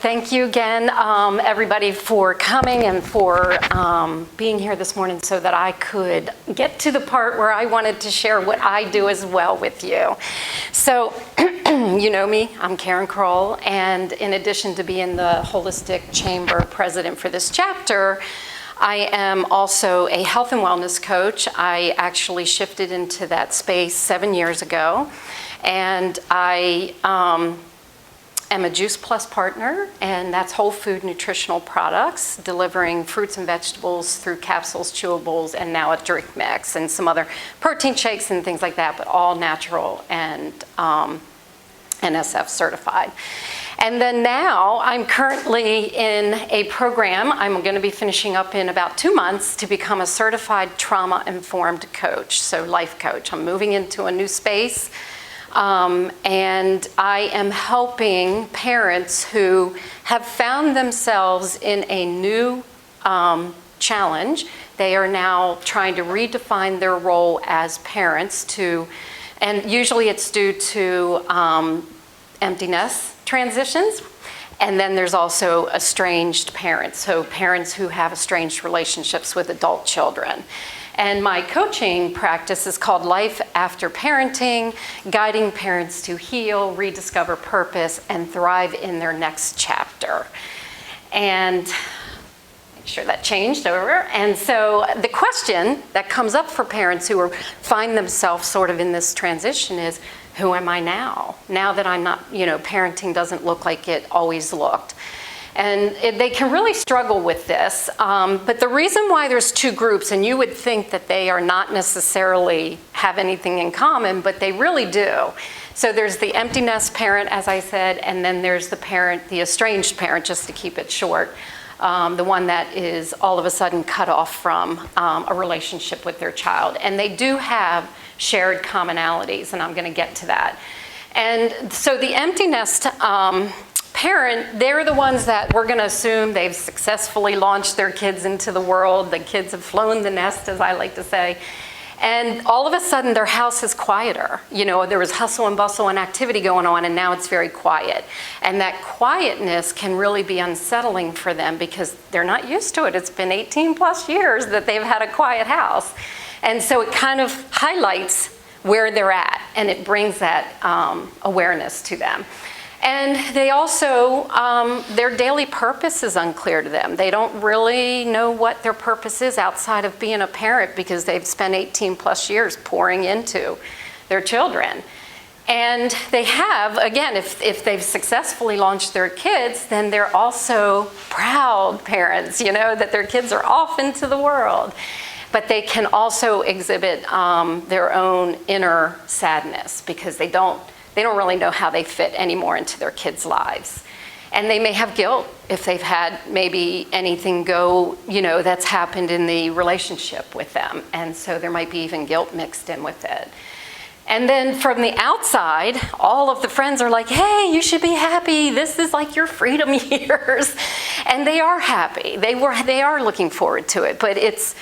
Thank you again, everybody, for coming and for being here this morning so that I could get to the part where I wanted to share what I do as well with you. So, you know me, I'm Karen Croll, and in addition to being the Holistic Chamber president for this chapter, I am also a health and wellness coach. I actually shifted into that space 7 years ago, and I am a Juice Plus partner, and that's whole food nutritional products, delivering fruits and vegetables through capsules, chewables, and now a drink mix and some other protein shakes and things like that, but all natural and NSF certified. And then now I'm currently in a program I'm going to be finishing up in about 2 months to become a certified trauma-informed coach, so life coach. I'm moving into a new space. And I am helping parents who have found themselves in a new challenge. They are now trying to redefine their role as parents and usually it's due to empty nest transitions. And then there's also estranged parents, so parents who have estranged relationships with adult children. And my coaching practice is called Life After Parenting, guiding parents to heal, rediscover purpose, and thrive in their next chapter. And make sure that changed over. And so the question that comes up for parents who find themselves sort of in this transition is, who am I now? Now that I'm not, parenting doesn't look like it always looked. And they can really struggle with this, but the reason why there's two groups, and you would think that they are not necessarily have anything in common, but they really do. So there's the empty nest parent, as I said, and then there's the estranged parent, just to keep it short, the one that is all of a sudden cut off from a relationship with their child. And they do have shared commonalities, and I'm going to get to that. And so the empty nest parent, they're the ones that we're going to assume they've successfully launched their kids into the world. The kids have flown the nest, as I like to say. And all of a sudden, their house is quieter. There was hustle and bustle and activity going on, and now it's very quiet. And that quietness can really be unsettling for them because they're not used to it. It's been 18 plus years that they've had a quiet house. And so it kind of highlights where they're at, and it brings that awareness to them. And they also, their daily purpose is unclear to them. They don't really know what their purpose is outside of being a parent because they've spent 18 plus years pouring into their children. And they have, again, if they've successfully launched their kids, then they're also proud parents, that their kids are off into the world. But they can also exhibit their own inner sadness because they don't really know how they fit anymore into their kids' lives. And they may have guilt if they've had maybe anything go, that's happened in the relationship with them. And so there might be even guilt mixed in with it. And then from the outside, all of the friends are like, hey, you should be happy. This is like your freedom years. And they are happy. They are looking forward to it. But it's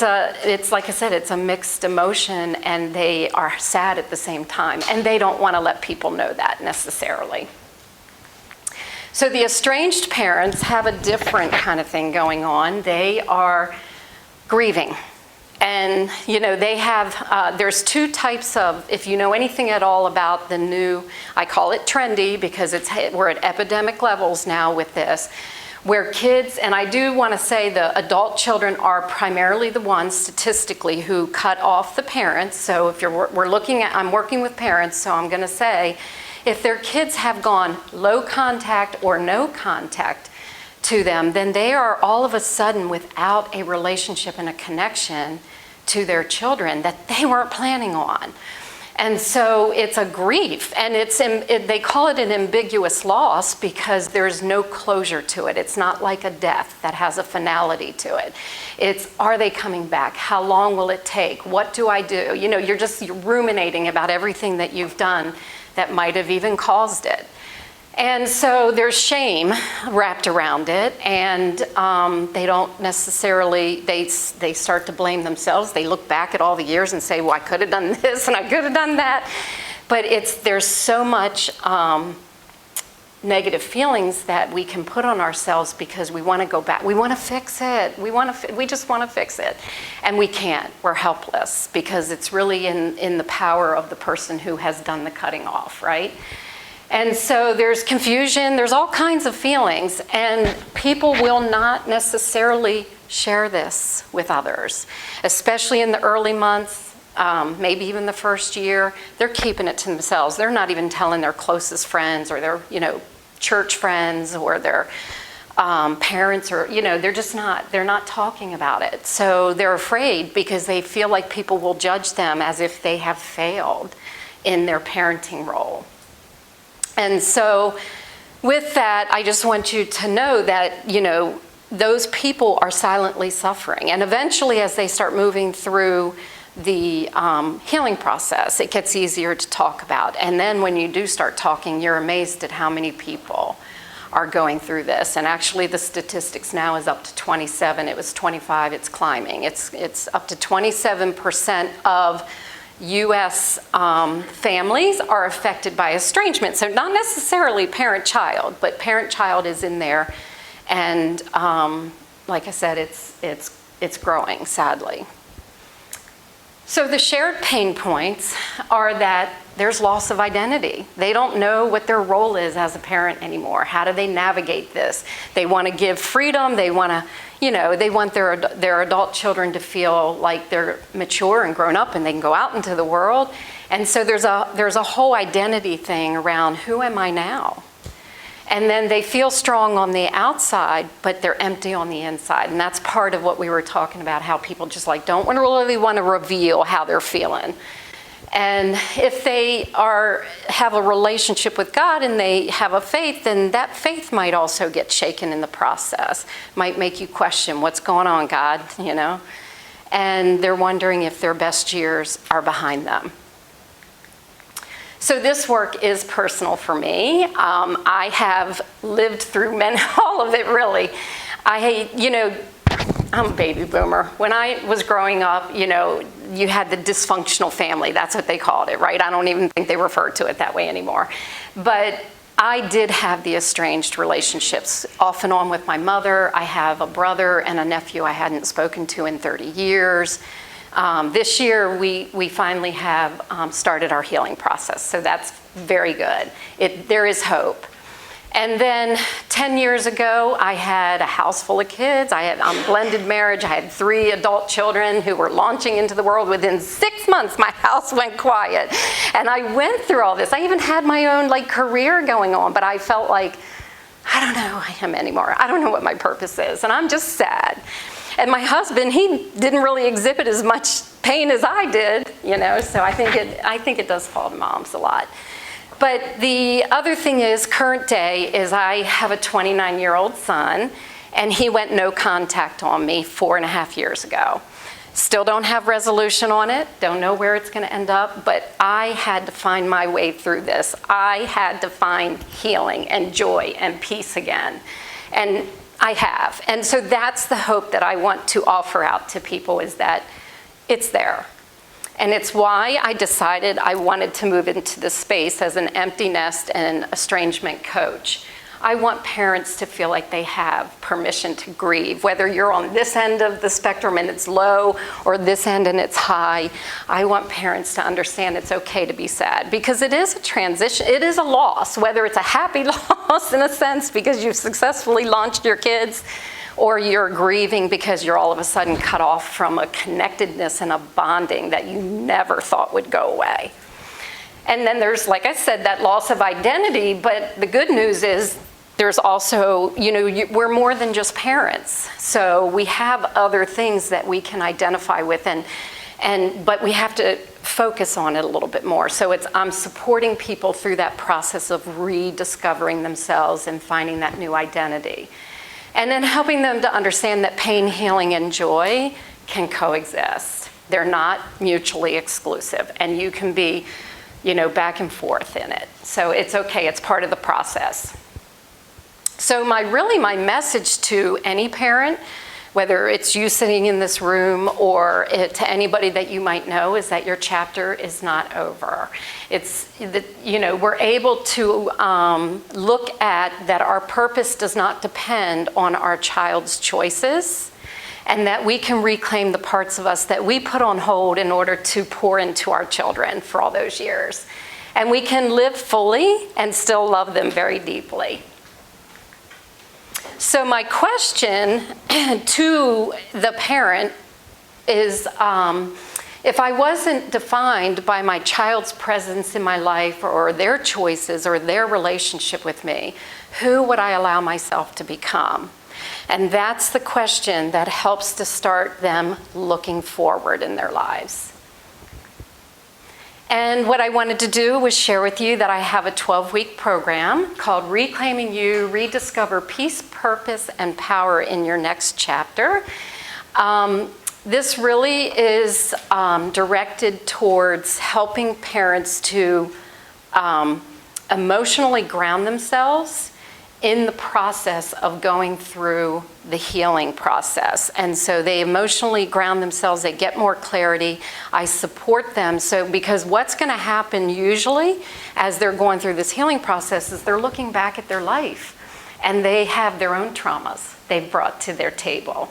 like I said, it's a mixed emotion, and they are sad at the same time. And they don't want to let people know that necessarily. So the estranged parents have a different kind of thing going on. They are grieving. And, they have, there's two types of, if you know anything at all about the new, I call it trendy because we're at epidemic levels now with this, where kids, and I do want to say the adult children are primarily the ones statistically who cut off the parents. So if I'm working with parents, so I'm going to say, if their kids have gone low contact or no contact to them, then they are all of a sudden without a relationship and a connection to their children that they weren't planning on. And so it's a grief, and they call it an ambiguous loss because there's no closure to it. It's not like a death that has a finality to it. It's, are they coming back? How long will it take? What do I do? You're ruminating about everything that you've done that might have even caused it. And so there's shame wrapped around it, and they don't necessarily, they start to blame themselves. They look back at all the years and say, well, I could have done this and I could have done that. But there's so much negative feelings that we can put on ourselves because we want to go back. We want to fix it. We just want to fix it. And we can't. We're helpless because it's really in the power of the person who has done the cutting off, right? And so there's confusion, there's all kinds of feelings, and people will not necessarily share this with others, especially in the early months. Maybe even the first year, they're keeping it to themselves. They're not even telling their closest friends or their, church friends or their parents or, they're not talking about it. So they're afraid because they feel like people will judge them as if they have failed in their parenting role. And so with that, I just want you to know that, those people are silently suffering. And eventually, as they start moving through the healing process, it gets easier to talk about. And then when you do start talking, you're amazed at how many people are going through this. And actually the statistics now is up to 27. It was 25, it's climbing. It's up to 27% of U.S. Families are affected by estrangement. So not necessarily parent-child, but parent-child is in there. And like I said, it's growing, sadly. So the shared pain points are that there's loss of identity. They don't know what their role is as a parent anymore. How do they navigate this? They want to give freedom. They want to, they want their adult children to feel like they're mature and grown up and they can go out into the world. And so there's a whole identity thing around who am I now? And then they feel strong on the outside, but they're empty on the inside. And that's part of what we were talking about, how people just don't really want to reveal how they're feeling. And if they have a relationship with God and they have a faith, then that faith might also get shaken in the process. Might make you question, what's going on, God, And they're wondering if their best years are behind them. So this work is personal for me. I have lived through all of it, really. I'm a baby boomer. When I was growing up, you had the dysfunctional family. That's what they called it, right? I don't even think they refer to it that way anymore. But I did have the estranged relationships off and on with my mother. I have a brother and a nephew I hadn't spoken to in 30 years. This year, we finally have started our healing process, so that's very good. There is hope. And then 10 years ago, I had a house full of kids. I had a blended marriage. I had 3 adult children who were launching into the world. Within 6 months, my house went quiet. And I went through all this. I even had my own career going on, but I felt like, I don't know who I am anymore. I don't know what my purpose is, and I'm just sad. And my husband, he didn't really exhibit as much pain as I did, so I think it does fall to moms a lot. But the other thing is, current day, is I have a 29-year-old son, and he went no contact on me 4.5 years ago. Still don't have resolution on it, don't know where it's going to end up, but I had to find my way through this. I had to find healing and joy and peace again. And I have. And so that's the hope that I want to offer out to people, is that it's there. And it's why I decided I wanted to move into this space as an empty nest and estrangement coach. I want parents to feel like they have permission to grieve, whether you're on this end of the spectrum and it's low or this end and it's high. I want parents to understand it's okay to be sad, because it is a transition. It is a loss, whether it's a happy loss in a sense because you've successfully launched your kids, or you're grieving because you're all of a sudden cut off from a connectedness and a bonding that you never thought would go away. And then there's, like I said, that loss of identity, but the good news is there's also, we're more than just parents. So we have other things that we can identify with, but we have to focus on it a little bit more. So I'm supporting people through that process of rediscovering themselves and finding that new identity. And then helping them to understand that pain, healing, and joy can coexist. They're not mutually exclusive, and you can be back and forth in it. So it's okay, it's part of the process. So my message to any parent whether it's you sitting in this room or to anybody that you might know, is that your chapter is not over. We're able to look at that our purpose does not depend on our child's choices, and that we can reclaim the parts of us that we put on hold in order to pour into our children for all those years. And we can live fully and still love them very deeply. So my question to the parent is, if I wasn't defined by my child's presence in my life or their choices or their relationship with me, who would I allow myself to become? And that's the question that helps to start them looking forward in their lives. And what I wanted to do was share with you that I have a 12-week program called Reclaiming You, Rediscover Peace, Purpose, and Power in Your Next Chapter. This really is directed towards helping parents to emotionally ground themselves in the process of going through the healing process. And so they emotionally ground themselves, they get more clarity. I support them. So because what's going to happen usually as they're going through this healing process is they're looking back at their life and they have their own traumas they've brought to their table.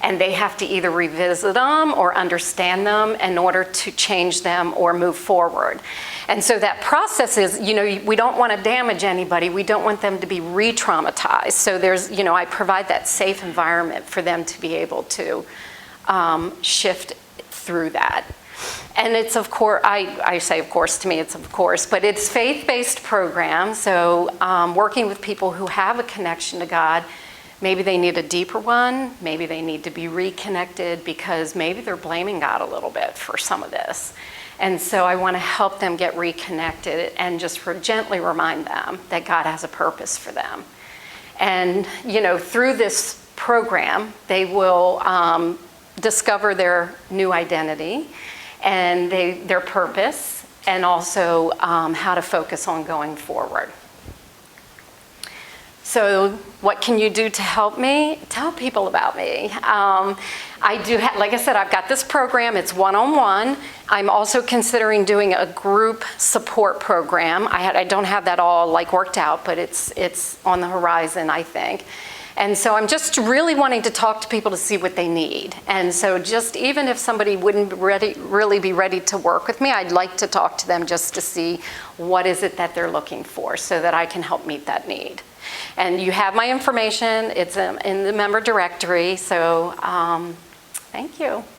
And they have to either revisit them or understand them in order to change them or move forward. And so that process is, we don't want to damage anybody. We don't want them to be re-traumatized. So I provide that safe environment for them to be able to shift through that. And it's, of course, I say of course, to me it's of course, but it's faith-based program. So working with people who have a connection to God. Maybe they need a deeper one. Maybe they need to be reconnected because maybe they're blaming God a little bit for some of this. And so I want to help them get reconnected and just gently remind them that God has a purpose for them. And, through this program, they will discover their new identity and their purpose, and also how to focus on going forward. So what can you do to help me? Tell people about me. I do, like I said, I've got this program. It's one-on-one. I'm also considering doing a group support program. I don't have that all worked out, but it's on the horizon, I think. And so I'm just really wanting to talk to people to see what they need. And so just even if somebody wouldn't really be ready to work with me, I'd like to talk to them just to see what is it that they're looking for so that I can help meet that need. And you have my information. It's in the member directory. So thank you.